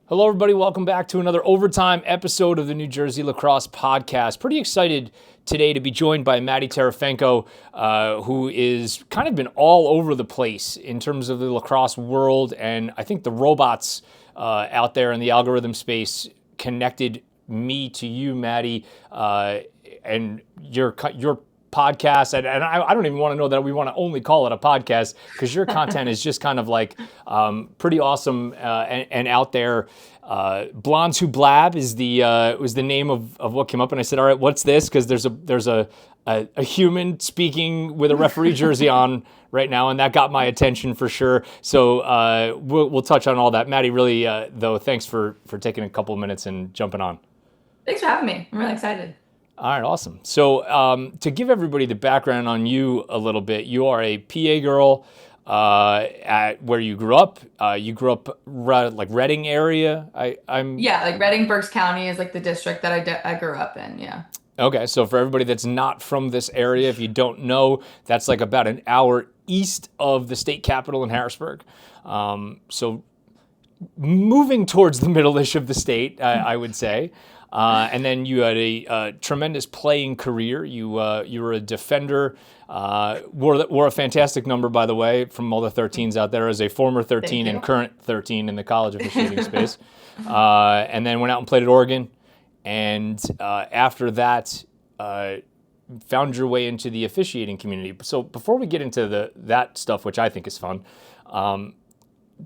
Hello, everybody. Welcome back to another overtime episode of the New Jersey Lacrosse Podcast. Pretty excited today to be joined by Maddie Terefenko, who is kind of been all over the place in terms of the lacrosse world. And I think the robots out there in the algorithm space connected me to you, Maddie, and your podcast. And I don't even want to know that we want to only call it a podcast because your content is just kind of like pretty awesome and out there. Blondes Who Blab is was the name of what came up, and I said, all right, what's this? Because there's a human speaking with a referee jersey on right now, and that got my attention for sure. So we'll touch on all that. Maddie, really though, thanks for taking a couple of minutes and jumping on. Thanks for having me. I'm really excited. All right, awesome. So to give everybody the background on you a little bit, you are a PA girl at where you grew up. You grew up like Reading area. I'm Yeah, like Reading, Berks County is like the district that I grew up in. Yeah. Okay. So for everybody that's not from this area, if you don't know, that's like about an hour east of the state capital in Harrisburg. So moving towards the middle-ish of the state, I would say. And then you had a tremendous playing career. You were a defender. Wore a fantastic number, by the way, from all the 13s out there as a former Thank 13 and you. current 13 in the college officiating space. And then went out and played at Oregon. And after that, found your way into the officiating community. So before we get into that stuff, which I think is fun,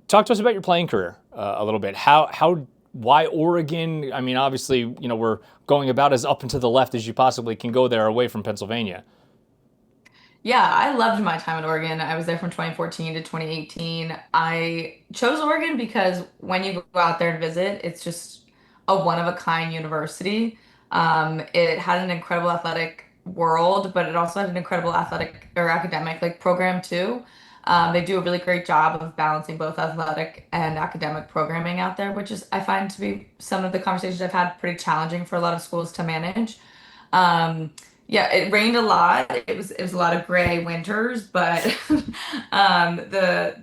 talk to us about your playing career a little bit. Why Oregon? I mean, obviously, we're going about as up and to the left as you possibly can go there away from Pennsylvania. Yeah, I loved my time at Oregon. I was there from 2014 to 2018. I chose Oregon because when you go out there and visit, it's just a one-of-a-kind university. It had an incredible athletic world, but it also had an incredible athletic or academic like program too. They do a really great job of balancing both athletic and academic programming out there, which is I find to be some of the conversations I've had pretty challenging for a lot of schools to manage. Um, yeah, it rained a lot. It was a lot of gray winters, but the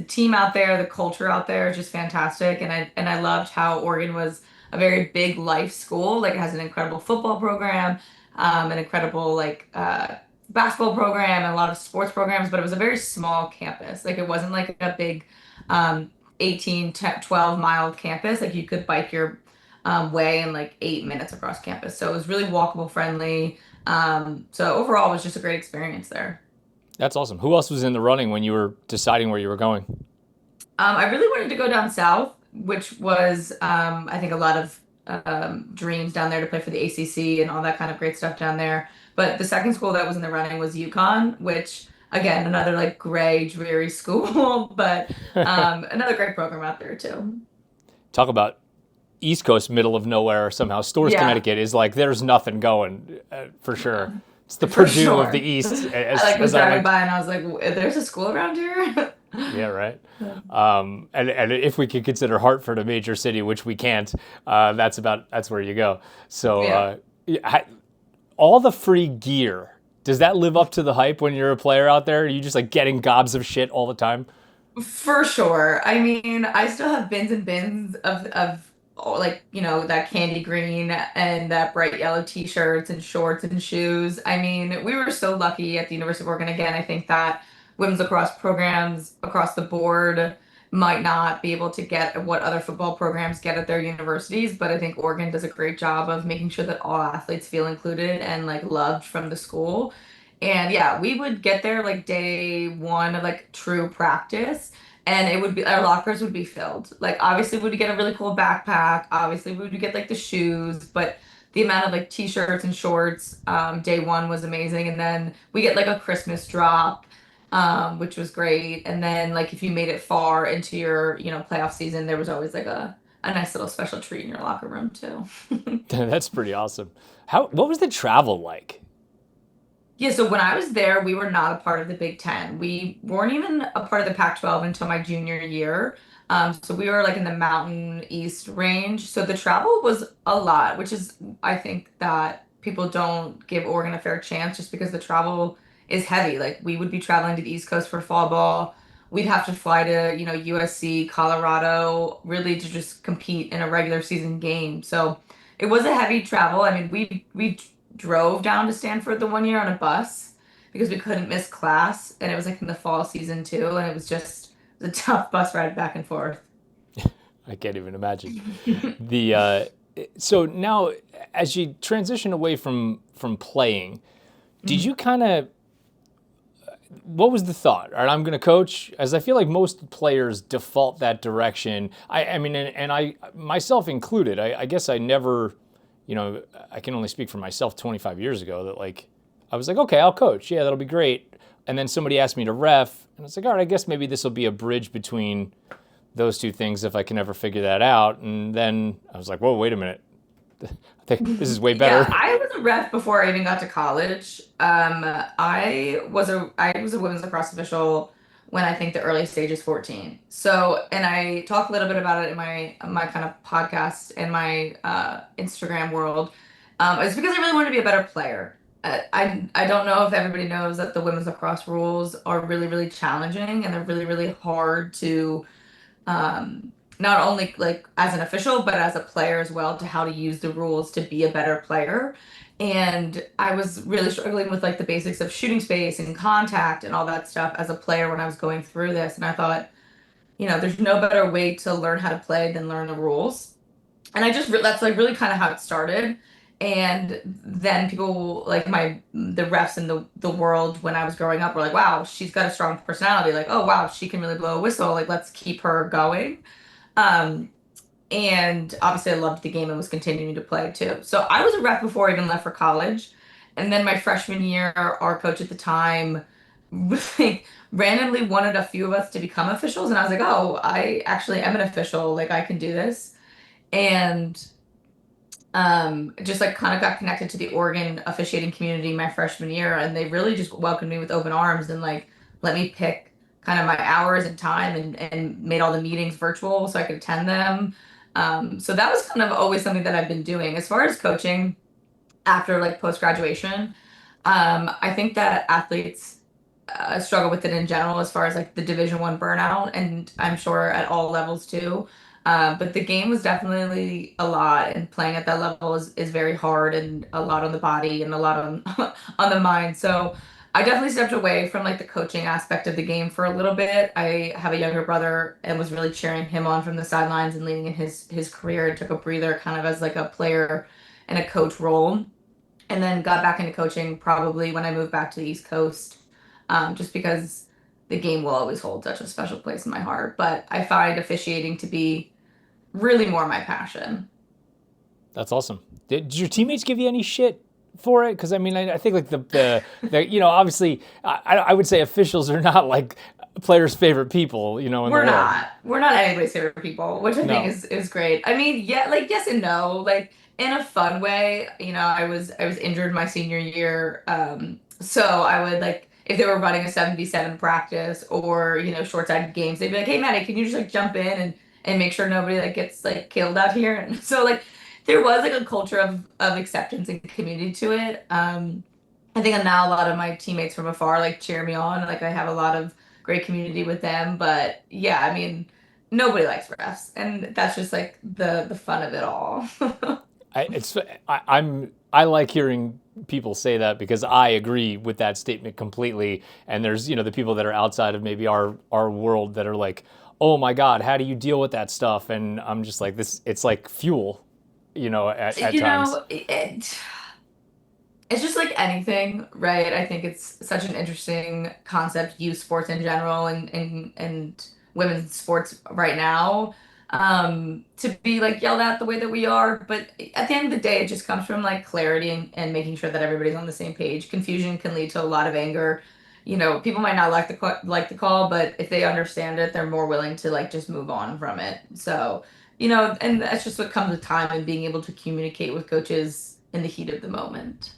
team out there, the culture out there is just fantastic, and I loved how Oregon was a very big life school. Like it has an incredible football program, an incredible basketball program, and a lot of sports programs, but it was a very small campus. Like it wasn't like a big um, 18, 12 mile campus. Like you could bike your way in like 8 minutes across campus. So it was really walkable friendly. So overall, it was just a great experience there. That's awesome. Who else was in the running when you were deciding where you were going? I really wanted to go down south, which was, I think, a lot of dreams down there to play for the ACC and all that kind of great stuff down there. But the second school that was in the running was UConn, which, again, another like gray, dreary school, but another great program out there too. Talk about East Coast, middle of nowhere somehow. Stores, Yeah, Connecticut is like there's nothing going for sure. It's the for Purdue of the sure. East, I like was as I driving like. by and I was like, "There's a school around here." Yeah, right. Yeah. And if we could consider Hartford a major city, which we can't, that's where you go. So Yeah. all the free gear, does that live up to the hype when you're a player out there? Are you just like getting gobs of shit all the time? For sure. I mean, I still have bins and bins of oh, like, that candy green and that bright yellow t-shirts and shorts and shoes. I mean, we were so lucky at the University of Oregon. Again, I think that women's lacrosse programs across the board might not be able to get what other football programs get at their universities, but I think Oregon does a great job of making sure that all athletes feel included and like loved from the school. And yeah, we would get there like day one of like true practice, and it would be our lockers would be filled. Like obviously we would get a really cool backpack. Obviously we would get like the shoes, but the amount of like t-shirts and shorts day one was amazing. And then we get like a Christmas drop, which was great. And then like if you made it far into your, playoff season, there was always like a nice little special treat in your locker room too. That's pretty awesome. What was the travel like? Yeah, so when I was there, we were not a part of the Big Ten. We weren't even a part of the Pac-12 until my junior year. So we were like in the Mountain East range. So the travel was a lot, which is, I think that people don't give Oregon a fair chance just because the travel is heavy. Like we would be traveling to the East Coast for fall ball. we'd have to fly to, USC, Colorado, really to just compete in a regular season game. So it was a heavy travel. I mean, we drove down to Stanford the one year on a bus because we couldn't miss class, and it was like in the fall season too, and it was just a tough bus ride back and forth. I can't even imagine. The so now, as you transition away from playing, did you kind of what was the thought? All right, I'm going to coach, as I feel like most players default that direction. I mean, and I myself included. I guess I never, I can only speak for myself. 25 years ago, that like I was like, okay, I'll coach. Yeah, that'll be great. And then somebody asked me to ref, and it's like, all right, I guess maybe this will be a bridge between those two things if I can ever figure that out. And then I was like, whoa, wait a minute. I think this is way Yeah, better. I was a ref before I even got to college. I was a women's lacrosse official when I think the early stage is 14. So, and I talk a little bit about it in my kind of podcast and my Instagram world. It's because I really wanted to be a better player. I don't know if everybody knows that the women's lacrosse rules are really, really challenging and they're really, really hard to not only like as an official, but as a player as well, to how to use the rules to be a better player. And I was really struggling with like the basics of shooting space and contact and all that stuff as a player when I was going through this. And I thought, there's no better way to learn how to play than learn the rules. And that's like really kind of how it started. And then people like the refs in the world when I was growing up were like, wow, she's got a strong personality. Like, oh wow, she can really blow a whistle. Like, let's keep her going. Um, and obviously I loved the game and was continuing to play too. So I was a ref before I even left for college. And then my freshman year, our coach at the time like randomly wanted a few of us to become officials. And I was like, oh, I actually am an official. Like I can do this. And just like kind of got connected to the Oregon officiating community my freshman year, and they really just welcomed me with open arms and like let me pick kind of my hours and time and made all the meetings virtual so I could attend them. So that was kind of always something that I've been doing. As far as coaching after like post graduation, I think that athletes struggle with it in general as far as like the Division 1 burnout, and I'm sure at all levels too. But the game was definitely a lot, and playing at that level is very hard and a lot on the body and a lot on on the mind. So I definitely stepped away from like the coaching aspect of the game for a little bit. I have a younger brother and was really cheering him on from the sidelines and leading in his career, and took a breather kind of as like a player and a coach role, and then got back into coaching probably when I moved back to the East Coast, just because the game will always hold such a special place in my heart. But I find officiating to be really more my passion. That's awesome. Did your teammates give you any shit for it? Because I mean, I think like the obviously, I would say officials are not like players' favorite people, in the We're world. not. We're not anybody's favorite people, which I think No. is great. I mean, yeah, like yes and no. Like in a fun way, I was injured my senior year. So I would like if they were running a 7v7 practice or, short-sided games, they'd be like, "Hey Maddie, can you just like jump in and make sure nobody like gets like killed out here?" And so like there was like a culture of acceptance and community to it. I think now a lot of my teammates from afar like cheer me on. Like I have a lot of great community with them. But yeah, I mean, nobody likes refs, and that's just like the fun of it all. I like hearing people say that because I agree with that statement completely. And there's the people that are outside of maybe our world that are like, oh my God, how do you deal with that stuff? And I'm just like this. It's like fuel, at You times. know, it's just like anything, right? I think it's such an interesting concept, youth sports in general and women's sports right now. To be like yelled at the way that we are, but at the end of the day, it just comes from like clarity and making sure that everybody's on the same page. Confusion can lead to a lot of anger. People might not like the call, but if they understand it, they're more willing to like just move on from it. So, and that's just what comes with time and being able to communicate with coaches in the heat of the moment.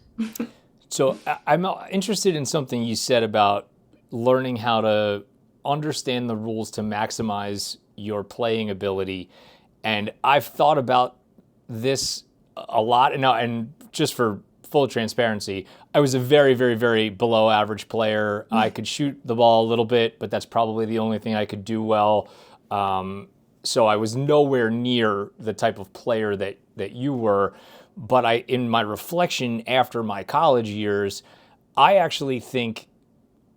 So I'm interested in something you said about learning how to understand the rules to maximize your playing ability. And I've thought about this a lot. And just for full transparency, I was a very, very, very below average player. I could shoot the ball a little bit, but that's probably the only thing I could do well. So I was nowhere near the type of player that you were. But in my reflection after my college years, I actually think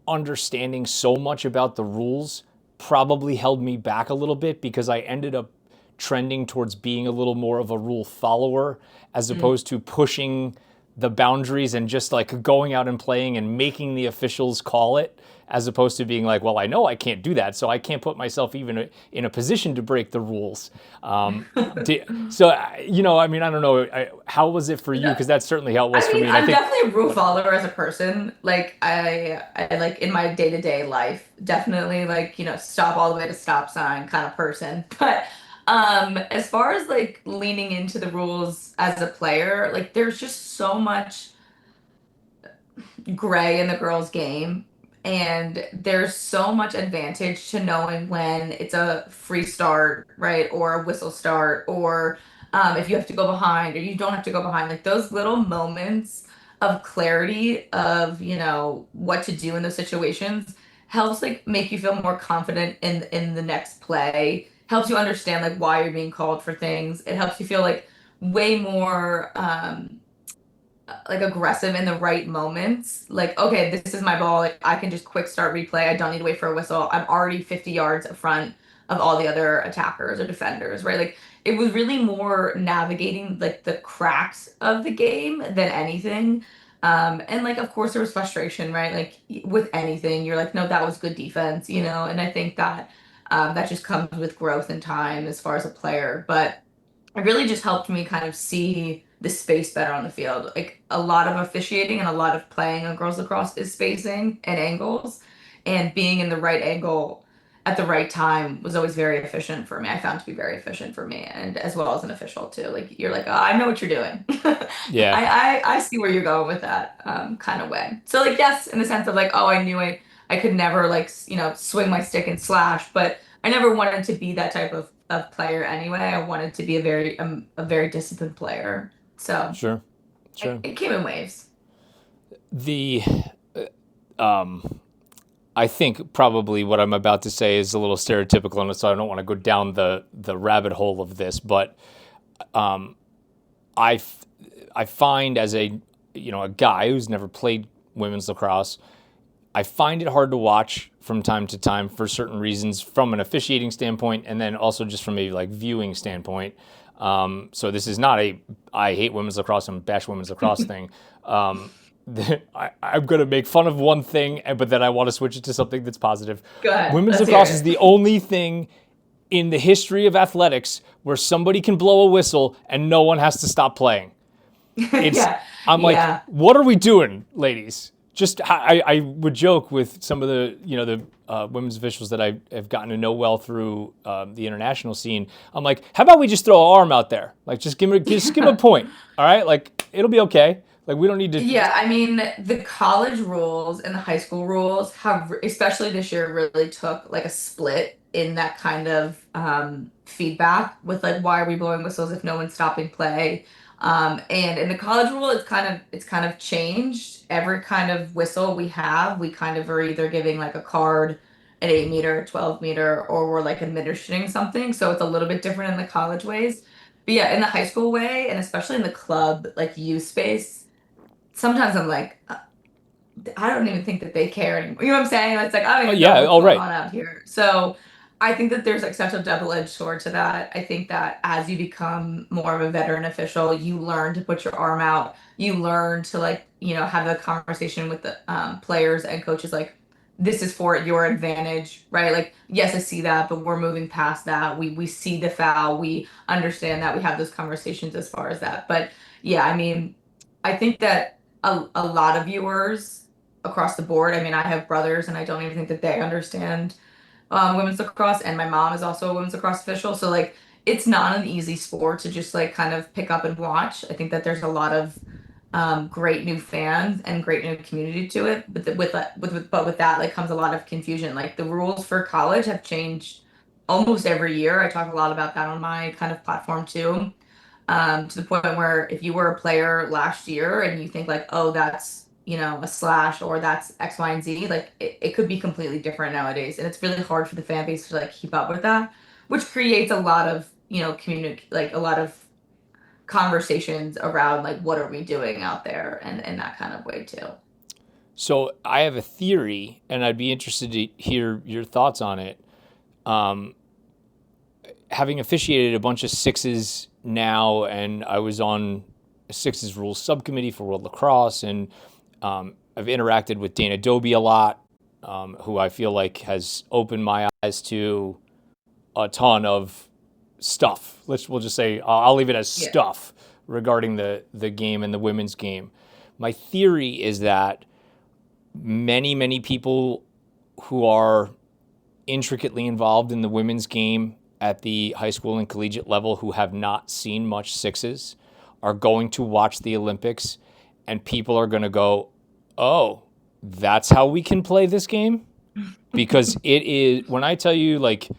understanding so much about the rules probably held me back a little bit because I ended up trending towards being a little more of a rule follower as Mm. opposed to pushing the boundaries and just like going out and playing and making the officials call it, as opposed to being like, well, I know I can't do that, so I can't put myself even in a position to break the rules. So, I mean, I don't know. How was it for you? No, Because that's certainly how it was I for mean, me. And I I'm think, definitely a rule follower as a person. Like I like in my day-to-day life, definitely like, stop all the way to stop sign kind of person. But as far as like leaning into the rules as a player, like there's just so much gray in the girls' game. And there's so much advantage to knowing when it's a free start, right? Or a whistle start, or if you have to go behind or you don't have to go behind. Like those little moments of clarity of, what to do in those situations helps like make you feel more confident in the next play. Helps you understand like why you're being called for things. It helps you feel like way more like aggressive in the right moments. Like, okay, this is my ball. Like, I can just quick start replay. I don't need to wait for a whistle. I'm already 50 yards in front of all the other attackers or defenders, right? Like, it was really more navigating like the cracks of the game than anything. And like, of course, there was frustration, right? Like with anything, you're like, no, that was good defense, And I think that that just comes with growth and time as far as a player. But it really just helped me kind of see the space better on the field. Like a lot of officiating and a lot of playing on girls lacrosse is spacing and angles, and being in the right angle at the right time was always very efficient for me. I found to be very efficient for me, and as well as an official too. Like you're like, oh, I know what you're doing. yeah, I see where you're going with that kind of way. So like yes, in the sense of like, oh, I knew I could never like swing my stick and slash, but I never wanted to be that type of player anyway. I wanted to be a very disciplined player. So sure, sure. it came in waves. The I think probably what I'm about to say is a little stereotypical, and so I don't want to go down the rabbit hole of this, but I I find as a guy who's never played women's lacrosse, I find it hard to watch from time to time for certain reasons, from an officiating standpoint, and then also just from a like viewing standpoint. So this is not a I hate women's lacrosse and bash women's lacrosse thing. Um, I'm going to make fun of one thing, but then I want to switch it to something that's positive. Go ahead. Women's Let's hear lacrosse is it. the only thing in the history of athletics where somebody can blow a whistle and no one has to stop playing. It's Yeah. I'm like, Yeah. what are we doing, ladies? Just I would joke with some of the women's officials that I have gotten to know well through the international scene. I'm like, how about we just throw an arm out there? Like, just give him a point. All right, like it'll be okay. Like we don't need to. Yeah, I mean, the college rules and the high school rules have, especially this year, really took like a split in that kind of feedback with like, why are we blowing whistles if no one's stopping play? And in the college rule, it's kind of changed. Every kind of whistle we have, we kind of are either giving like a card, an 8 meter, 12 meter, or we're like administering something. So it's a little bit different in the college ways. But yeah, in the high school way, and especially in the club, like youth space sometimes I'm like, I don't even think that they care anymore. You know what I'm saying? It's like I don't Oh even know yeah, what's all going right, on out here. So I think that there's like such a double-edged sword to that. I think that as you become more of a veteran official, you learn to put your arm out. You learn to like, have the conversation with the players and coaches like this is for your advantage, right? Like, yes, I see that, but we're moving past that. We see the foul. We understand that. We have those conversations as far as that. But yeah, I mean, I think that a lot of viewers across the board. I mean, I have brothers, and I don't even think that they understand women's lacrosse. And my mom is also a women's lacrosse official, so like it's not an easy sport to just like kind of pick up and watch. I think that there's a lot of great new fans and great new community to it, but with that like comes a lot of confusion. Like the rules for college have changed almost every year. I talk a lot about that on my kind of platform too. to the point where if you were a player last year and you think like, oh, that's, a slash or that's X, Y, and Z, like it could be completely different nowadays. And it's really hard for the fan base to like keep up with that, which creates a lot of, like a lot of conversations around like what are we doing out there and in that kind of way too. So I have a theory, and I'd be interested to hear your thoughts on it. Um, Having officiated a bunch of sixes now, and I was on a sixes rules subcommittee for World Lacrosse, and I've interacted with Dana Dobie a lot, who I feel like has opened my eyes to a ton of stuff. We'll just say I'll leave it as Yeah. stuff regarding the game and the women's game. My theory is that many people who are intricately involved in the women's game at the high school and collegiate level who have not seen much sixes are going to watch the Olympics, and people are going to go, oh, that's how we can play this game? Because it is, when I tell you, like,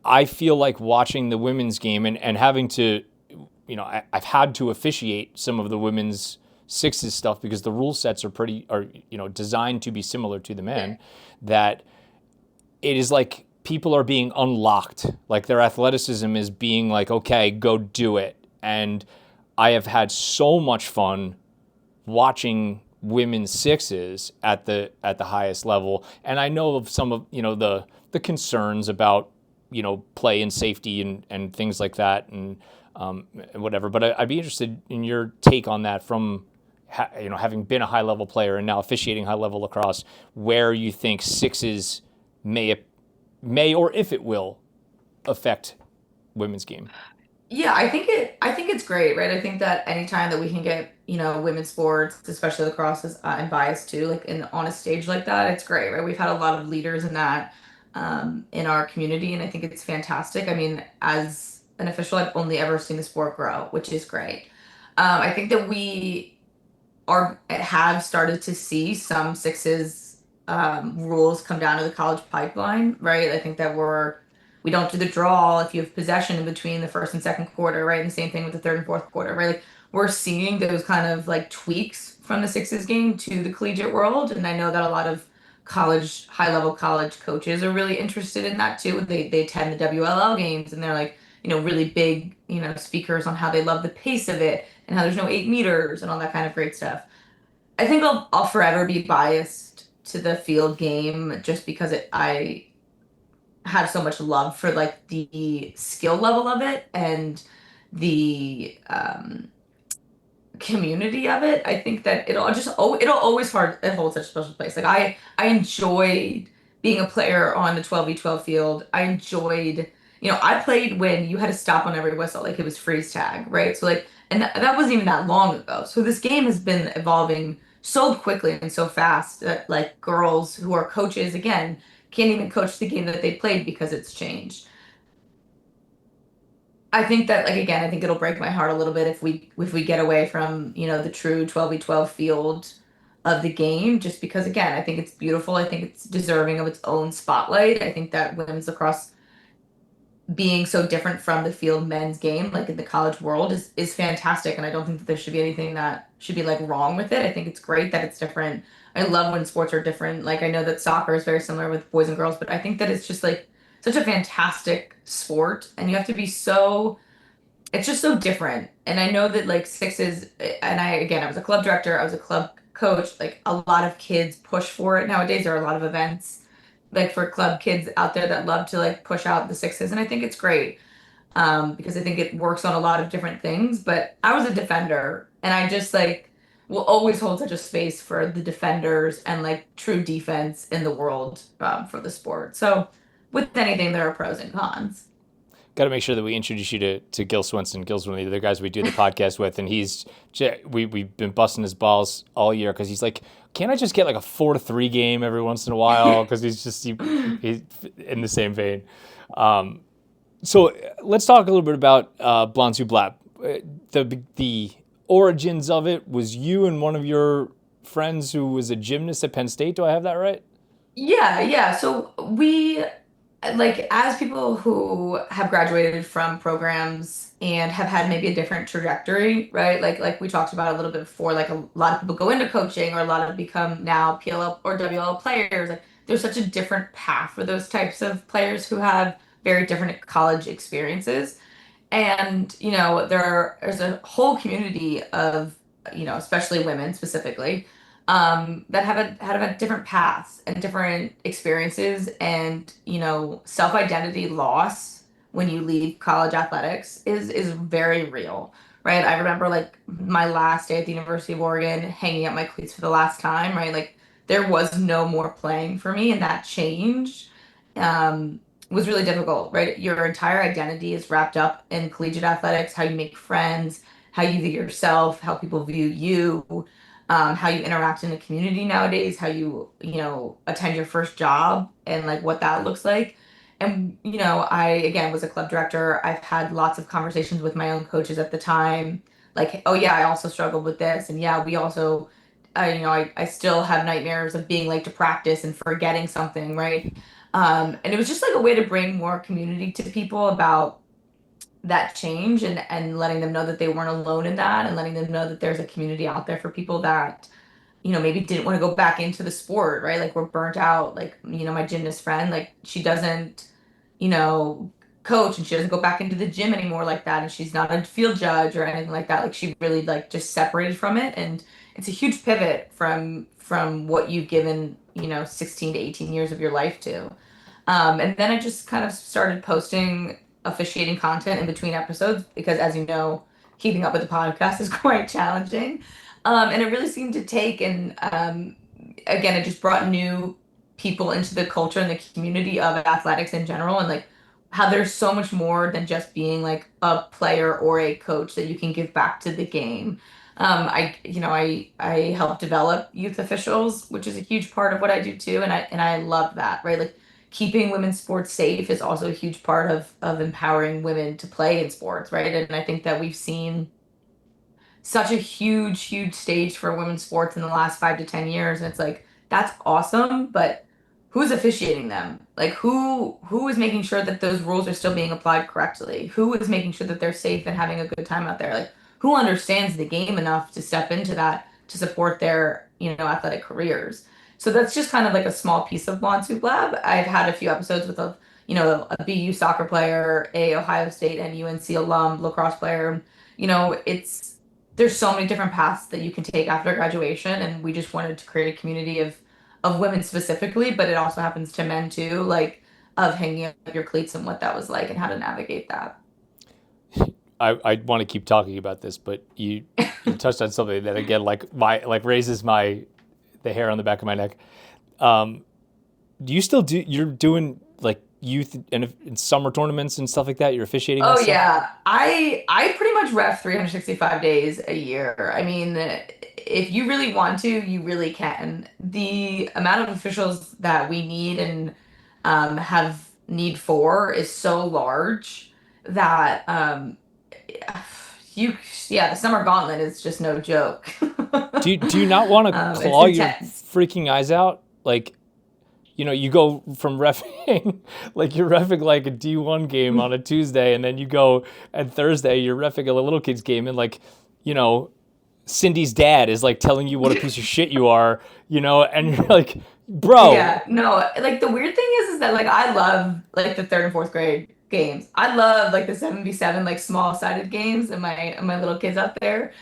I feel like watching the women's game and having to, I've had to officiate some of the women's sixes stuff because the rule sets are designed to be similar to the men, that it is like people are being unlocked. Like their athleticism is being like, okay, go do it. And I have had so much fun watching women's sixes at the highest level. And I know of some of the concerns about play and safety and things like that and whatever. But I'd be interested in your take on that from having been a high level player and now officiating high level lacrosse, where you think sixes may or if it will affect women's game. Yeah, I think it's great, right? I think that anytime that we can get, women's sports, especially lacrosse and bias too, like on a stage like that, it's great, right? We've had a lot of leaders in that in our community, and I think it's fantastic. I mean, as an official, I've only ever seen the sport grow, which is great. I think that we are have started to see some sixes rules come down to the college pipeline, right? I think that we don't do the draw if you have possession in between the first and second quarter, right? And the same thing with the third and fourth quarter, right? Like we're seeing those kind of like tweaks from the sixes game to the collegiate world, and I know that a lot of high level college coaches are really interested in that too. They attend the WLL games and they're like, really big, speakers on how they love the pace of it and how there's no 8 meters and all that kind of great stuff. I think I'll forever be biased to the field game just because I have so much love for like the skill level of it and the community of it. I think that it'll always hold such a special place. Like I enjoyed being a player on the 12v12 field. I enjoyed, I played when you had to stop on every whistle, like it was freeze tag, right? So like, and that wasn't even that long ago. So this game has been evolving so quickly and so fast that like girls who are coaches again can't even coach the game that they played because it's changed. I think that like again, I think it'll break my heart a little bit if we get away from, the true 12v12 field of the game, just because again, I think it's beautiful. I think it's deserving of its own spotlight. I think that women's lacrosse being so different from the field men's game, like in the college world, is fantastic. And I don't think that there should be anything that should be like wrong with it. I think it's great that it's different. I love when sports are different. Like I know that soccer is very similar with boys and girls, but I think that it's just like such a fantastic sport, and you have to be so it's just so different. And I know that like sixes, and I was a club director, I was a club coach. Like a lot of kids push for it nowadays. There are a lot of events like for club kids out there that love to like push out the sixes, and I think it's great because I think it works on a lot of different things. But I was a defender, and I just like will always hold such a space for the defenders and like true defense in the world for the sport. So with anything, there are pros and cons. Got to make sure that we introduce you to Gil Swenson. Gil's one of the other guys we do the podcast with, and we've been busting his balls all year because he's like, can't I just get like a 4-3 game every once in a while? Because he's in the same vein. So let's talk a little bit about Blanzu Blap. The origins of it was you and one of your friends who was a gymnast at Penn State. Do I have that right? Yeah, yeah. So we like as people who have graduated from programs and have had maybe a different trajectory, right? Like we talked about a little bit before, like a lot of people go into coaching or a lot of become now PLL or WL players. Like there's such a different path for those types of players who have very different college experiences. And, there's a whole community of, especially women specifically, that have a different paths and different experiences and, self-identity loss when you leave college athletics is very real, right? I remember like my last day at the University of Oregon hanging up my cleats for the last time, right? Like there was no more playing for me and that changed. Um, was really difficult, right? Your entire identity is wrapped up in collegiate athletics, how you make friends, how you view yourself, how people view you, how you interact in the community nowadays, how you attend your first job and like what that looks like. And, I again was a club director. I've had lots of conversations with my own coaches at the time, like, oh yeah, I also struggled with this. And yeah, we also, I still have nightmares of being late to practice and forgetting something, right? And it was just like a way to bring more community to people about that change and letting them know that they weren't alone in that and letting them know that there's a community out there for people that, maybe didn't want to go back into the sport, right? Like we're burnt out. Like, my gymnast friend, like she doesn't, you know, coach and she doesn't go back into the gym anymore like that. And she's not a field judge or anything like that. Like she really like just separated from it. And it's a huge pivot from what you've given, 16 to 18 years of your life to. And then I just kind of started posting officiating content in between episodes because, as you know, keeping up with the podcast is quite challenging. And it really seemed to take, and again, it just brought new people into the culture and the community of athletics in general, and like how there's so much more than just being like a player or a coach that you can give back to the game. I help develop youth officials, which is a huge part of what I do too, and I love that, right? Like keeping women's sports safe is also a huge part of empowering women to play in sports, right? And I think that we've seen such a huge stage for women's sports in the last 5 to 10 years. And it's like, that's awesome, but who's officiating them? Like who is making sure that those rules are still being applied correctly? Who is making sure that they're safe and having a good time out there? Like who understands the game enough to step into that to support their, athletic careers? So that's just kind of like a small piece of Blonde Soup Lab. I've had a few episodes with a BU soccer player, a Ohio State and UNC alum lacrosse player. It's there's so many different paths that you can take after graduation, and we just wanted to create a community of women specifically, but it also happens to men too, like of hanging up your cleats and what that was like and how to navigate that. I want to keep talking about this, but you touched on something that again like raises the hair on the back of my neck. Um, do you still do you're doing like youth and summer tournaments and stuff like that? You're officiating that Oh stuff? yeah, I pretty much ref 365 days a year. I mean, if you really want to, you really can. The amount of officials that we need and have need for is so large that you yeah, the summer gauntlet is just no joke. Do you not want to It's claw your intense. freaking eyes out? Like, you go from refing, like you're refing like a D1 game on a Tuesday, and then you go and Thursday you're refing a little kid's game, and like, you know, Cindy's dad is like telling you what a piece of shit you are, and you're like, bro, Yeah, no, like the weird thing is that like I love like the third and fourth grade games. I love like the 7v7 like small-sided games and my little kids out there.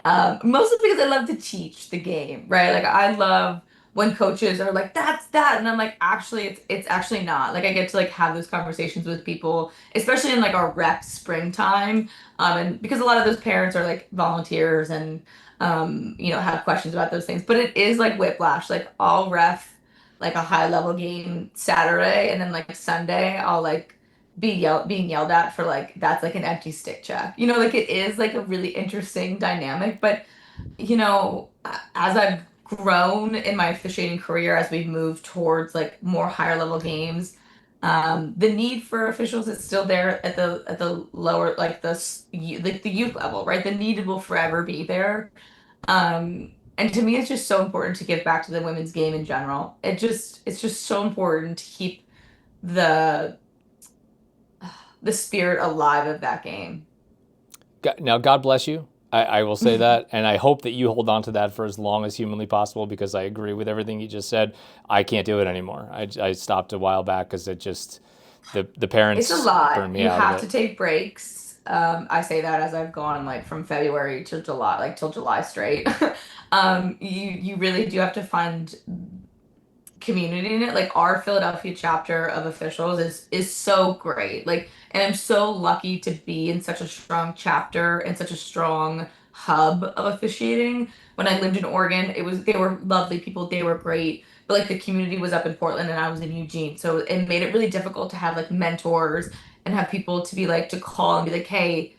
Mostly because I love to teach the game, right? Like I love when coaches are like, that's that, and I'm like, actually, it's actually not. Like I get to like have those conversations with people, especially in like our rec springtime, and because a lot of those parents are like volunteers and have questions about those things. But it is like whiplash. Like I'll ref like a high level game Saturday, and then like Sunday I'll like being yelled at for like that's like an empty stick check. Like it is like a really interesting dynamic. But as I've grown in my officiating career, as we've moved towards like more higher level games, the need for officials is still there at the lower like the youth level, right? The need will forever be there. And to me, it's just so important to give back to the women's game in general. It's just so important to keep the the spirit alive of that game. Now, God bless you. I will say that, and I hope that you hold on to that for as long as humanly possible because I agree with everything you just said. I can't do it anymore. I stopped a while back because it just the It's a parents burned lot. me You out of have to it. take breaks. I say that as I've gone like from February to July, like till July straight. You really do have to find community in it. Like our Philadelphia chapter of officials is so great. Like, and I'm so lucky to be in such a strong chapter and such a strong hub of officiating. When I lived in Oregon, it was they were lovely people, they were great. But like the community was up in Portland and I was in Eugene. So it made it really difficult to have like mentors and have people to be like to call and be like, hey,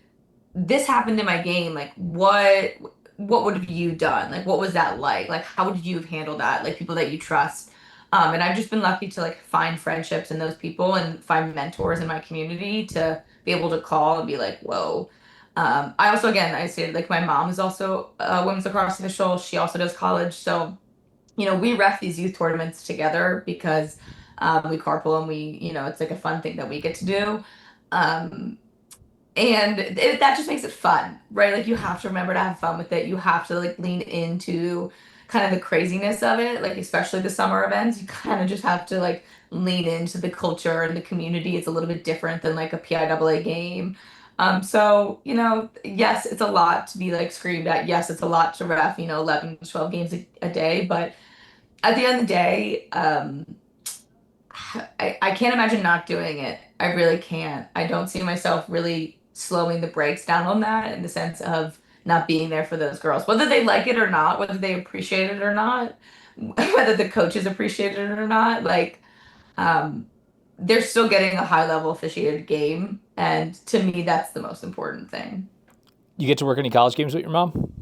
this happened in my game. Like, what would have you done? Like, what was that like? Like, how would you have handled that? Like, people that you trust. And I've just been lucky to like find friendships in those people and find mentors in my community to be able to call and be like, whoa. I also, again, I say like my mom is also a women's lacrosse official. She also does college. So, we ref these youth tournaments together because we carpool and it's like a fun thing that we get to do. Um, and that just makes it fun, right? Like you have to remember to have fun with it. You have to like lean into kind of the craziness of it, like especially the summer events. You kind of just have to like lean into the culture and the community. It's a little bit different than like a PIAA game. So, yes, it's a lot to be like screamed at. Yes, it's a lot to ref, 11 to 12 games a day. But at the end of the day, I can't imagine not doing it. I really can't. I don't see myself really slowing the brakes down on that in the sense of not being there for those girls, whether they like it or not, whether they appreciate it or not, whether the coaches appreciate it or not. Like, um, they're still getting a high level officiated game, and to me, that's the most important thing. You get to work any college games with your mom?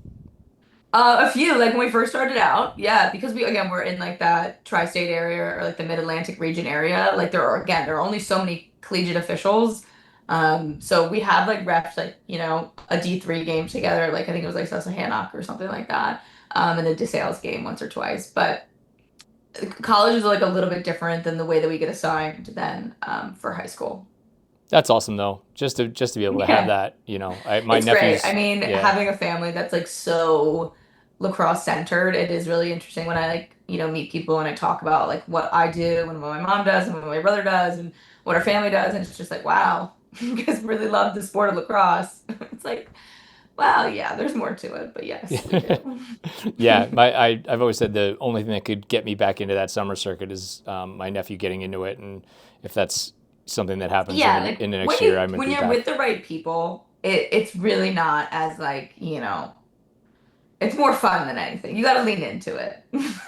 A few, like when we first started out, yeah, because we're in like that tri-state area or like the mid-Atlantic region area. Like there are only so many collegiate officials. So we have like refs like, a D3 game together, like I think it was like Susquehannock or something like that. And a DeSales game once or twice. But college is like a little bit different than the way that we get assigned than for high school. That's awesome though. Just to be able to have Yeah. that, my It's great. I nephews, mean, yeah. having a family that's like so lacrosse centered, it is really interesting when I like, meet people and I talk about like what I do and what my mom does and what my brother does and what our family does. And it's just like, wow, you guys really love the sport of lacrosse. It's like, wow, yeah, there's more to it, but yes, we do. Yeah, I've always said the only thing that could get me back into that summer circuit is my nephew getting into it, and if that's something that happens Yeah, like in the next year, I might when be you're with back. the right people, it's really not as like, it's more fun than anything. You got to lean into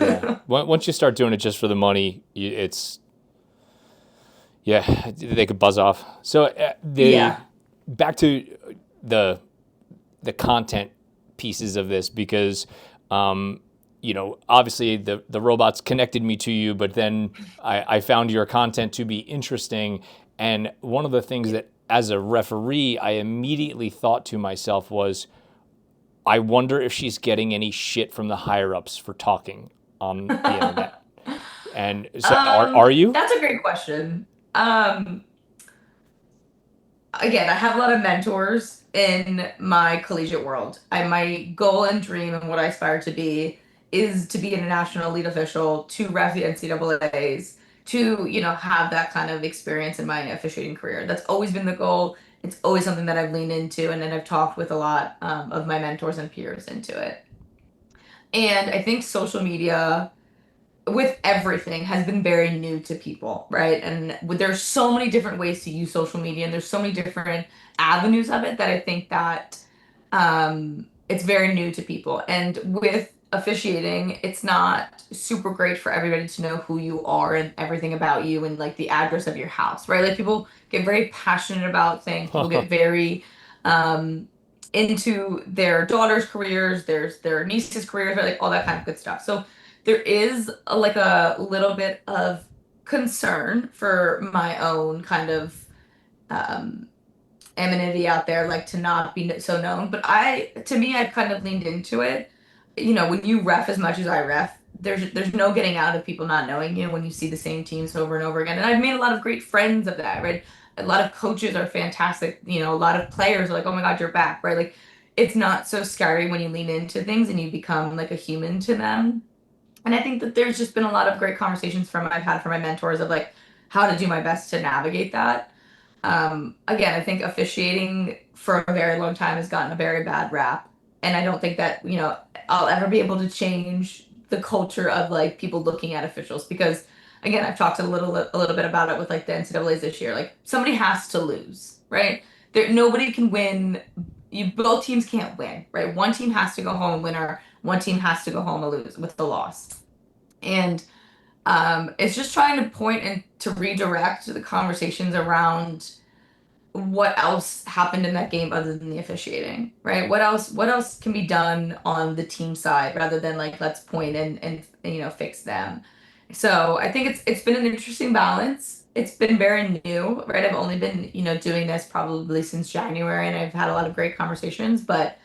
Yeah, it. once you start doing it just for the money, it's yeah, they could buzz off. So the Yeah. back to the the content pieces of this because obviously the robots connected me to you, but then I found your content to be interesting. And one of the things that as a referee, I immediately thought to myself was, I wonder if she's getting any shit from the higher ups for talking on the internet. And so are you? That's a great question. Um, Again, I have a lot of mentors in my collegiate world. My goal and dream and what I aspire to be is to be an national elite official, to ref the NCAAs, to, have that kind of experience in my officiating career. That's always been the goal. It's always something that I've leaned into, and then I've talked with a lot of my mentors and peers into it. And I think social media with everything has been very new to people, right? And there's so many different ways to use social media, and there's so many different avenues of it that I think that it's very new to people. And with officiating, it's not super great for everybody to know who you are and everything about you and like the address of your house, right? Like people get very passionate about things. People get very um, into their daughters' careers, their nieces' careers, right? Like all that kind of good stuff. So there is like a little bit of concern for my own kind of um, amenity out there, like to not be so known. But to me, I've kind of leaned into it. When you ref as much as I ref, there's no getting out of people not knowing you when you see the same teams over and over again. And I've made a lot of great friends of that, right? A lot of coaches are fantastic. A lot of players are like, "Oh my God, you're back," right? Like it's not so scary when you lean into things and you become like a human to them. And I think that there's just been a lot of great conversations from I've had from my mentors of like how to do my best to navigate that. Again, I think officiating for a very long time has gotten a very bad rap. And I don't think that, I'll ever be able to change the culture of like people looking at officials because again, I've talked a little bit about it with like the NCAA's this year. Like somebody has to lose, right? Nobody can win. Both teams can't win, right? One team has to go home a winner, one team has to go home a lose with the loss. And it's just trying to point and to redirect the conversations around what else happened in that game other than the officiating, right? What else can be done on the team side rather than like let's point and fix them. So I think it's been an interesting balance. It's been very new, right? I've only been, doing this probably since January and I've had a lot of great conversations, but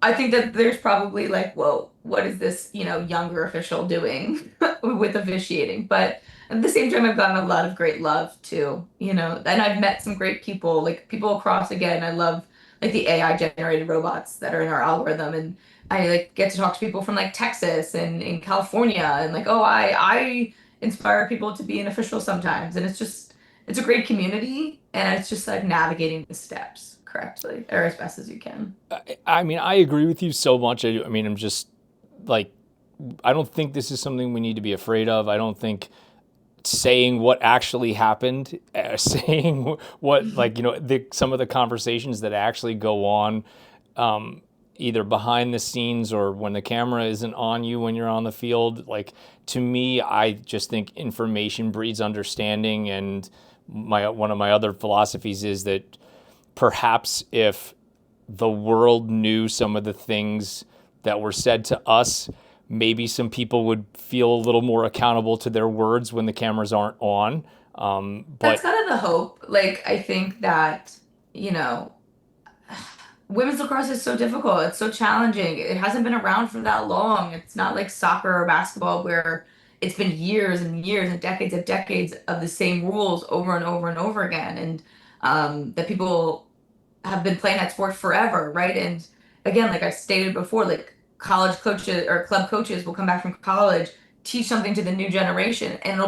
I think that there's probably like, whoa, what is this, younger official doing with officiating? But at the same time, I've gotten a lot of great love too, and I've met some great people, like people across again. I love like the AI generated robots that are in our algorithm. And I like get to talk to people from like Texas and in California and like, oh, I inspire people to be an official sometimes. And it's a great community and it's just like navigating the steps correctly or as best as you can. I mean, I agree with you so much. I mean, I'm just like, I don't think this is something we need to be afraid of. I don't think saying what actually happened, saying what, like, some of the conversations that actually go on, either behind the scenes or when the camera isn't on you when you're on the field. Like, to me, I just think information breeds understanding. And one of my other philosophies is that perhaps if the world knew some of the things that were said to us, maybe some people would feel a little more accountable to their words when the cameras aren't on. That's But kind of the hope. Like, I think that, you know, women's lacrosse is so difficult. It's so challenging. It hasn't been around for that long. It's not like soccer or basketball where it's been years and years and decades of the same rules over and over and over again. And that people have been playing that sport forever, right? And again, like I stated before, like college coaches or club coaches will come back from college, teach something to the new generation, and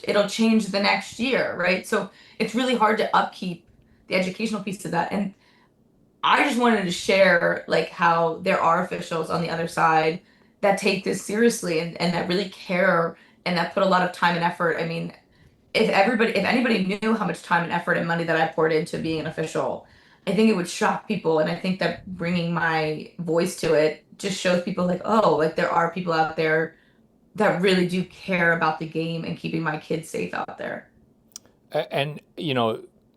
it'll change the next year, right? So it's really hard to upkeep the educational piece of that. And I just wanted to share like how there are officials on the other side that take this seriously and that really care and that put a lot of time and effort. I mean, if anybody knew how much time and effort and money that I poured into being an official, I think it would shock people. And I think that bringing my voice to it just shows people like, oh, like there are people out there that really do care about the game and keeping my kids safe out there. and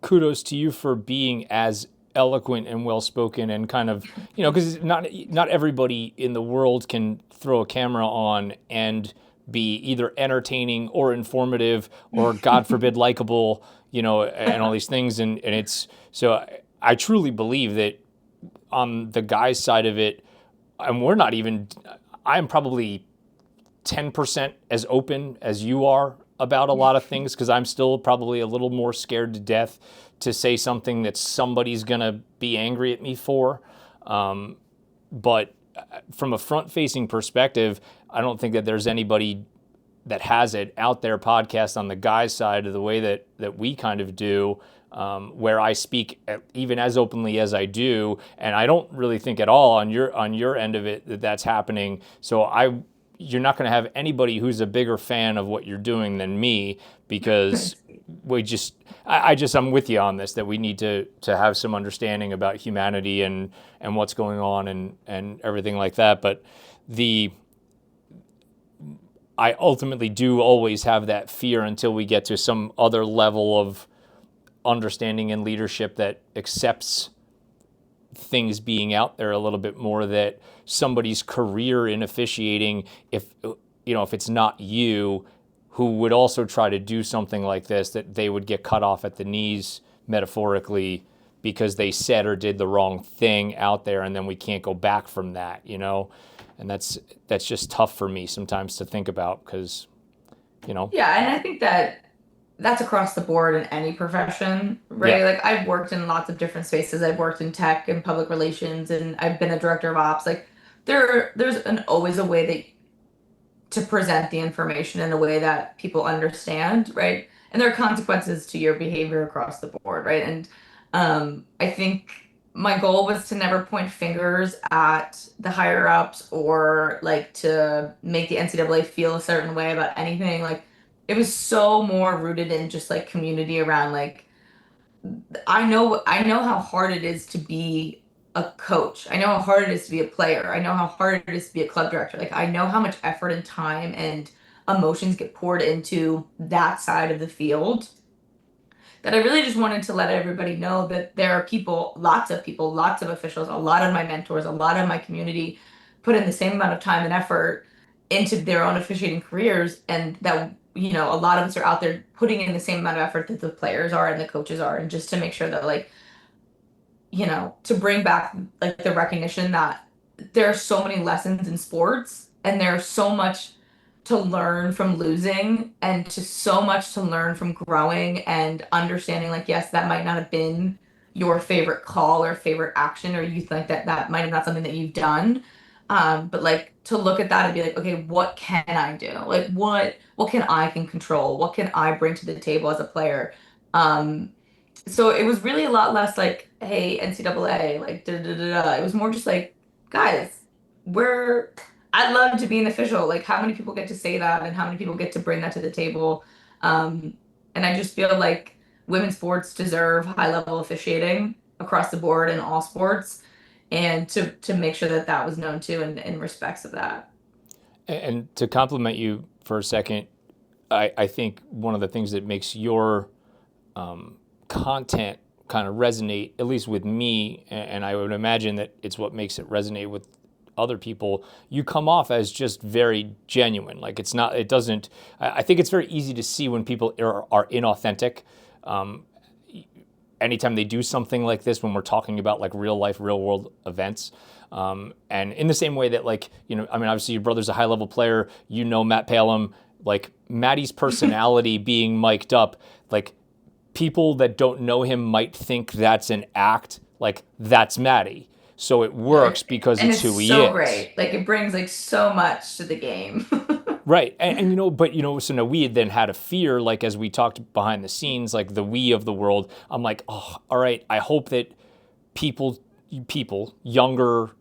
kudos to you for being as eloquent and well spoken and kind of, because not everybody in the world can throw a camera on and be either entertaining or informative or God forbid likable, and all these things. And it's so I truly believe that on the guys side of it, and I'm probably 10% as open as you are about a lot of things because I'm still probably a little more scared to death to say something that somebody's going to be angry at me for. But from a front facing perspective, I don't think that there's anybody that has it out there podcast on the guys side of the way that we kind of do, where I speak even as openly as I do. And I don't really think at all on your end of it that that's happening. So you're not going to have anybody who's a bigger fan of what you're doing than me because I'm with you on this, that we need to have some understanding about humanity and what's going on and everything like that. But I ultimately do always have that fear until we get to some other level of understanding and leadership that accepts things being out there a little bit more, that somebody's career in officiating, if it's not you, who would also try to do something like this, that they would get cut off at the knees metaphorically because they said or did the wrong thing out there, and then we can't go back from that. and that's just tough for me sometimes to think about because you know, Yeah, and I think that that's across the board in any profession, yeah, right? Like I've worked in lots of different spaces. I've worked in tech and public relations, and I've been a director of ops. Like there's always a way that to present the information in a way that people understand, right? And there are consequences to your behavior across the board, right? And I think my goal was to never point fingers at the higher ups or like to make the NCAA feel a certain way about anything. Like it was so more rooted in just like community around like I know how hard it is to be a coach. I know how hard it is to be a player. I know how hard it is to be a club director. Like I know how much effort and time and emotions get poured into that side of the field that I really just wanted to let everybody know that there are people, lots of officials, a lot of my mentors, a lot of my community put in the same amount of time and effort into their own officiating careers, and that, a lot of us are out there putting in the same amount of effort that the players are and the coaches are, and just to make sure that, like, to bring back like the recognition that there are so many lessons in sports and there's so much to learn from losing and to so much to learn from growing and understanding like yes that might not have been your favorite call or favorite action or you think that that might have not something that you've done but like to look at that and be like okay what can I do like what can I can control what can I bring to the table as a player um so it was really a lot less like, hey, NCAA, like da da da da. It was more just like, guys, we're I'd love to be an official. Like how many people get to say that and how many people get to bring that to the table? Um, and I just feel like women's sports deserve high level officiating across the board in all sports and to make sure that that was known too in respects of that. and to compliment you for a second, I think one of the things that makes your content kind of resonate, at least with me, and I would imagine that it's what makes it resonate with other people. You come off as just very genuine. Like it's not, it doesn't, I think it's very easy to see when people are inauthentic. Anytime they do something like this, when we're talking about like real life, real world events. And in the same way that like, I mean, obviously your brother's a high level player, Matt Palem, like Maddie's personality being mic'd up, like people that don't know him might think that's an act, like that's Maddie. So it Yeah, works because and it's it's who he so is. great. Like it brings like so much to the game. Right. So now we had then had a fear, like as we talked behind the scenes, like the we of the world. I'm like, oh, all right. I hope that people, younger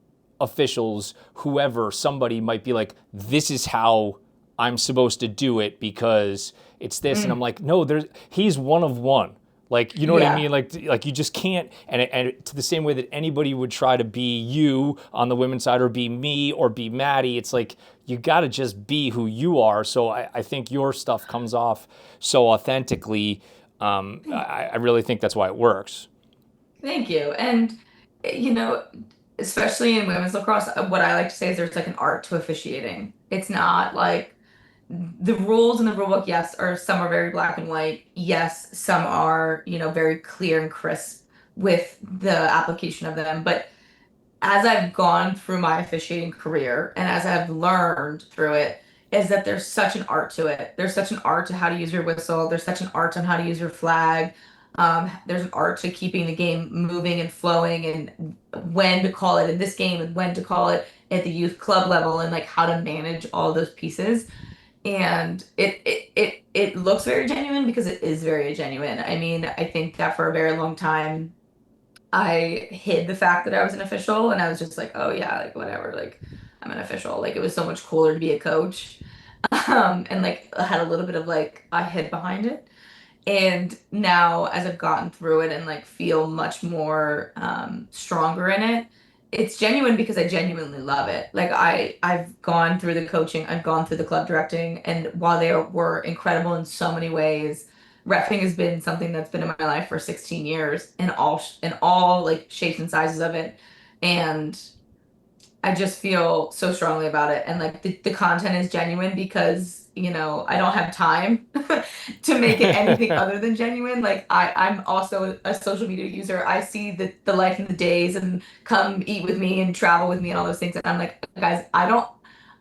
officials, whoever, somebody might be like, this is how I'm supposed to do it because it's this. And I'm Mm, like, no, he's one of one. Like, you know what I yeah. mean? Like you just can't, and to the same way that anybody would try to be you on the women's side or be me or be Maddie, it's like you got to just be who you are. So I think your stuff comes off so authentically. I really think that's why it works. Thank you. And, you know, especially in women's lacrosse, what I like to say is there's like an art to officiating. It's not like the rules in the rule book, yes, are some are very black and white. Yes, some are, very clear and crisp with the application of them. But as I've gone through my officiating career and as I've learned through it, is that there's such an art to it. There's such an art to how to use your whistle. There's such an art on how to use your flag. There's an art to keeping the game moving and flowing and when to call it in this game and when to call it at the youth club level and like how to manage all those pieces. And it looks very genuine because it is very genuine. I mean, I think that for a very long time I hid the fact that I was an official and I was just like, oh yeah, like whatever, like I'm an official. Like it was so much cooler to be a coach. And like I had a little bit of like I hid behind it. And now as I've gotten through it and like feel much more stronger in it, it's genuine because I genuinely love it. Like I've gone through the coaching, I've gone through the club directing, and while they were incredible in so many ways, reffing has been something that's been in my life for 16 years in all like shapes and sizes of it. And I just feel so strongly about it. And like the content is genuine because I don't have time to make it anything other than genuine. Like I'm also a social media user. I see the life and the days and come eat with me and travel with me and all those things. And I'm like, guys, I don't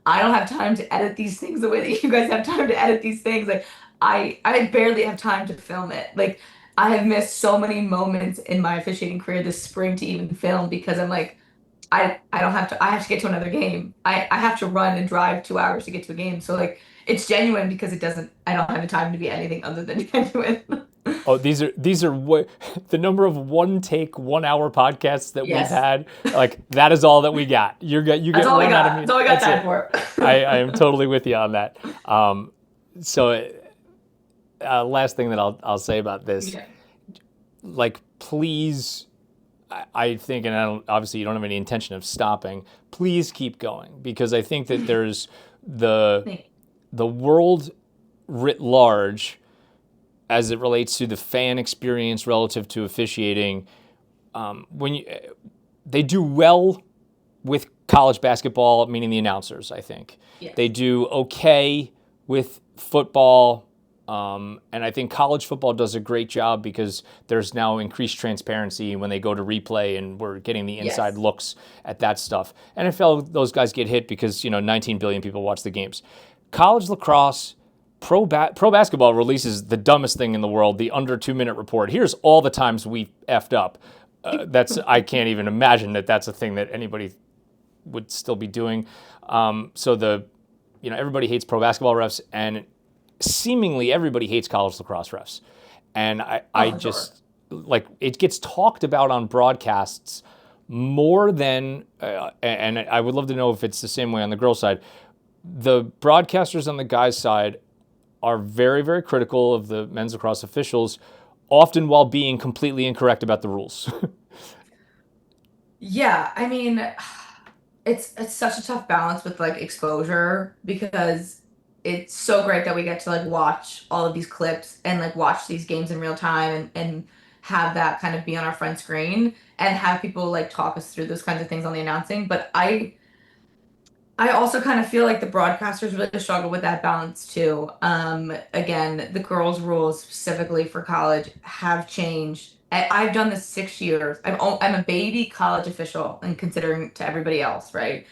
have time to edit these things the way that you guys have time to edit these things. Like I barely have time to film it. Like I have missed so many moments in my officiating career this spring to even film because I'm like, I don't have to I have to get to another game. I have to run and drive 2 hours to get to a game. So like it's genuine because I don't have the time to be anything other than genuine. Oh, these are what the number of one take 1 hour podcasts that we've Yes. had. Like that is all that we got. You That's get all we one out of got. me. That's all we got That's time it. for. I am totally with you on that. So last thing that I'll say about this, Yeah. like please, I think, and I don't, obviously you don't have any intention of stopping. Please keep going because I think that there's the Thank the world writ large as it relates to the fan experience relative to officiating. When you, they do well with college basketball, meaning the announcers, I think. They Yes. do okay with football. And I think college football does a great job because there's now increased transparency when they go to replay and we're getting the inside Yes. looks at that stuff. NFL, those guys get hit because, 19 billion people watch the games. College lacrosse, pro basketball releases the dumbest thing in the world, the under 2 minute report. Here's all the times we effed up. I can't even imagine that that's a thing that anybody would still be doing. So everybody hates pro basketball refs, and seemingly everybody hates college lacrosse refs. And I Oh, for sure. just like it gets talked about on broadcasts more than, and I would love to know if it's the same way on the girls' side. The broadcasters on the guys' side are very, very critical of the men's lacrosse officials, often while being completely incorrect about the rules. Yeah, I mean, it's such a tough balance with like exposure because it's so great that we get to like watch all of these clips and like watch these games in real time and have that kind of be on our front screen and have people like talk us through those kinds of things on the announcing. But I also kind of feel like the broadcasters really struggle with that balance too. Again, the girls' rules specifically for college have changed. I've done this 6 years. I'm a baby college official and considering to everybody else, right?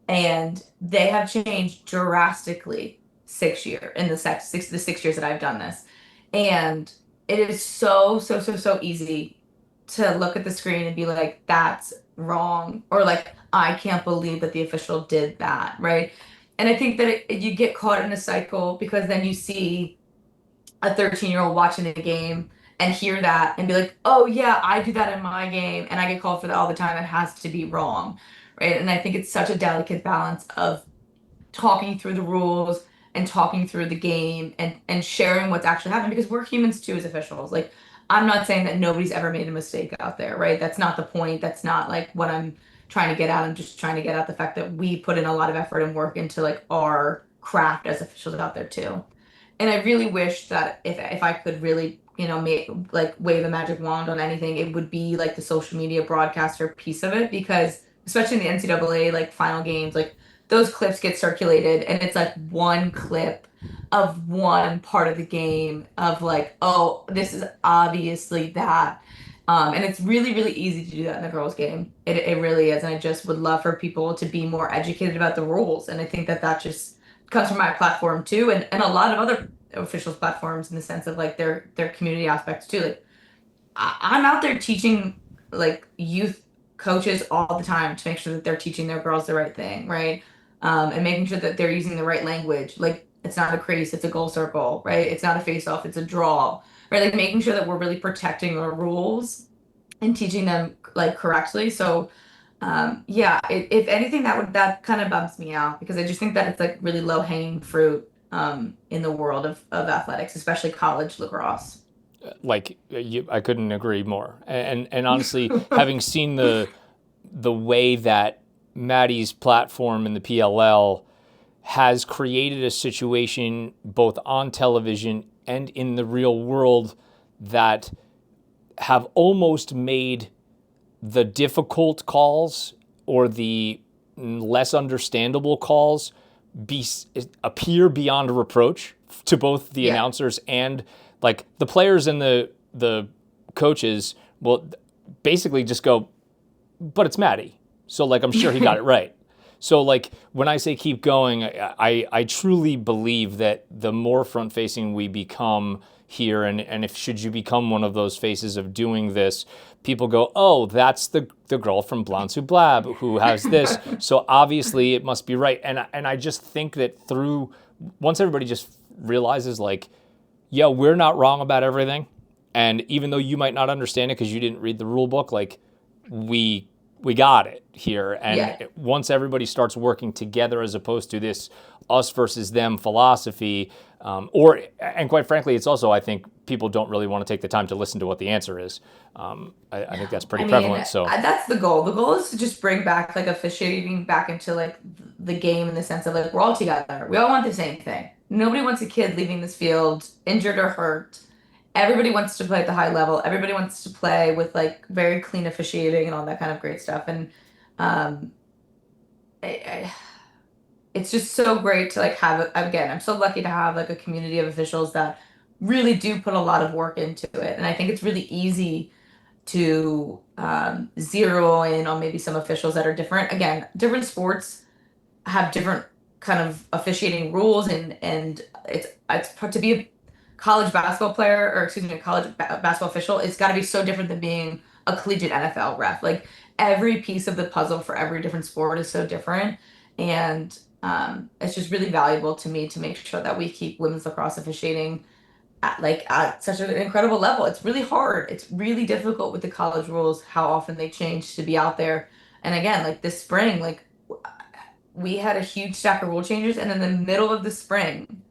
And they have changed drastically 6 year in the 6 years that I've done this. And it is so, so, so, so easy to look at the screen and be like, that's wrong, or like, I can't believe that the official did that, right? And I think that you get caught in a cycle because then you see a 13-year-old watching the game and hear that and be like, oh yeah, I do that in my game and I get called for that all the time. It has to be wrong, right? And I think it's such a delicate balance of talking through the rules and talking through the game and sharing what's actually happening because we're humans too as officials. Like I'm not saying that nobody's ever made a mistake out there, right? That's not the point. That's not like what I'm trying to get at. I'm just trying to get at the fact that we put in a lot of effort and work into like our craft as officials out there too. And I really wish that if I could really, make like wave a magic wand on anything, it would be like the social media broadcaster piece of it because especially in the NCAA like final games, like those clips get circulated and it's like one clip of one part of the game of like, oh, this is obviously that. And it's really, really easy to do that in the girls' game. It really is. And I just would love for people to be more educated about the rules. And I think that that just comes from my platform too, and a lot of other officials' platforms in the sense of like their community aspects too. Like I'm out there teaching like youth coaches all the time to make sure that they're teaching their girls the right thing, right? And making sure that they're using the right language. Like it's not a crease, it's a goal circle, right? It's not a face off, it's a draw, right? Like making sure that we're really protecting our rules and teaching them like correctly. So yeah, if anything, that kind of bumps me out because I just think that it's like really low hanging fruit in the world of athletics, especially college lacrosse. I couldn't agree more. And honestly, having seen the way that Maddie's platform in the PLL has created a situation both on television and in the real world that have almost made the difficult calls or the less understandable calls be appear beyond reproach to both the Yeah. announcers and like the players and the coaches will basically just go, but it's Maddie. So like I'm sure he got it right. So like when I say keep going, I truly believe that the more front facing we become here, and if should you become one of those faces of doing this, people go, oh, that's the girl from Blondes Who Blab who has this. So obviously it must be right. And I just think that through once everybody just realizes like, yeah, we're not wrong about everything. And even though you might not understand it because you didn't read the rule book, like we got it here. And Yeah. once everybody starts working together as opposed to this us versus them philosophy, and quite frankly, it's also, I think people don't really want to take the time to listen to what the answer is. I think that's pretty I mean, prevalent. So that's the goal. The goal is to just bring back like officiating back into like the game in the sense of like we're all together. We all want the same thing. Nobody wants a kid leaving this field injured or hurt. Everybody wants to play at the high level. Everybody wants to play with like very clean officiating and all that kind of great stuff. And um, I, it's just so great to like have again, I'm so lucky to have like a community of officials that really do put a lot of work into it. And I think it's really easy to zero in on maybe some officials that are different. Again, different sports have different kind of officiating rules, and it's to be a college basketball player, or excuse me, a college basketball official. It's got to be so different than being a collegiate NFL ref. Like every piece of the puzzle for every different sport is so different, and it's just really valuable to me to make sure that we keep women's lacrosse officiating at such an incredible level. It's really hard. It's really difficult with the college rules, how often they change to be out there. And again, like this spring, like we had a huge stack of rule changes, and in the middle of the spring,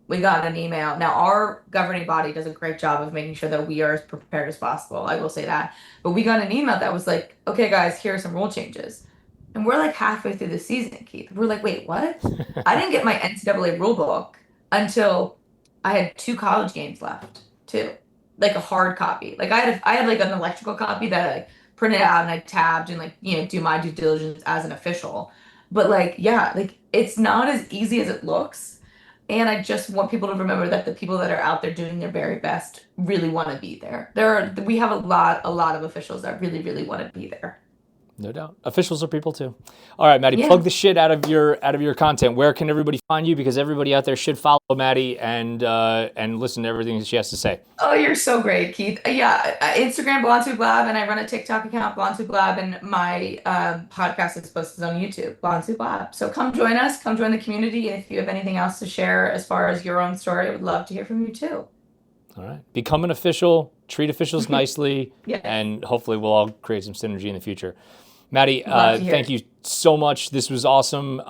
we got an email. Now, our governing body does a great job of making sure that we are as prepared as possible. I will say that. But we got an email that was like, okay, guys, here are some rule changes. And we're like halfway through the season, Keith. We're like, wait, what? I didn't get my NCAA rule book until I had two college games left, too. Like a hard copy. Like I had like an electrical copy that I printed out and I tabbed and like, do my due diligence as an official. But like, yeah, like it's not as easy as it looks. And I just want people to remember that the people that are out there doing their very best really want to be there. We have a lot of officials that really, really want to be there. no doubt. Officials are people too. All right, Maddie, plug Yeah. the shit out of your content. Where can everybody find you? Because everybody out there should follow Maddie and listen to everything that she has to say. Oh, you're so great, Keith. Yeah, Instagram Blondes Who Blab, and I run a TikTok account, Blondes Who Blab, and my podcast is posted on YouTube, Blondes Who Blab. So come join us, come join the community, and if you have anything else to share as far as your own story, I would love to hear from you too. All right. Become an official, treat officials nicely, Yes, and hopefully we'll all create some synergy in the future. Maddie, love to hear thank it. you so much. This was awesome.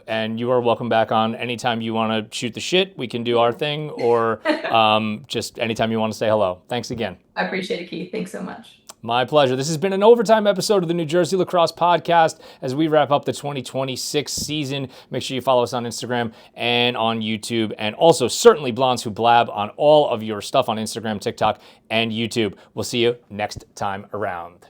And you are welcome back on anytime you want to shoot the shit. We can do our thing, or just anytime you want to say hello. Thanks again. I appreciate it, Keith. Thanks so much. My pleasure. This has been an overtime episode of the New Jersey Lacrosse Podcast as we wrap up the 2026 season. Make sure you follow us on Instagram and on YouTube, and also certainly Blondes Who Blab on all of your stuff on Instagram, TikTok, and YouTube. We'll see you next time around.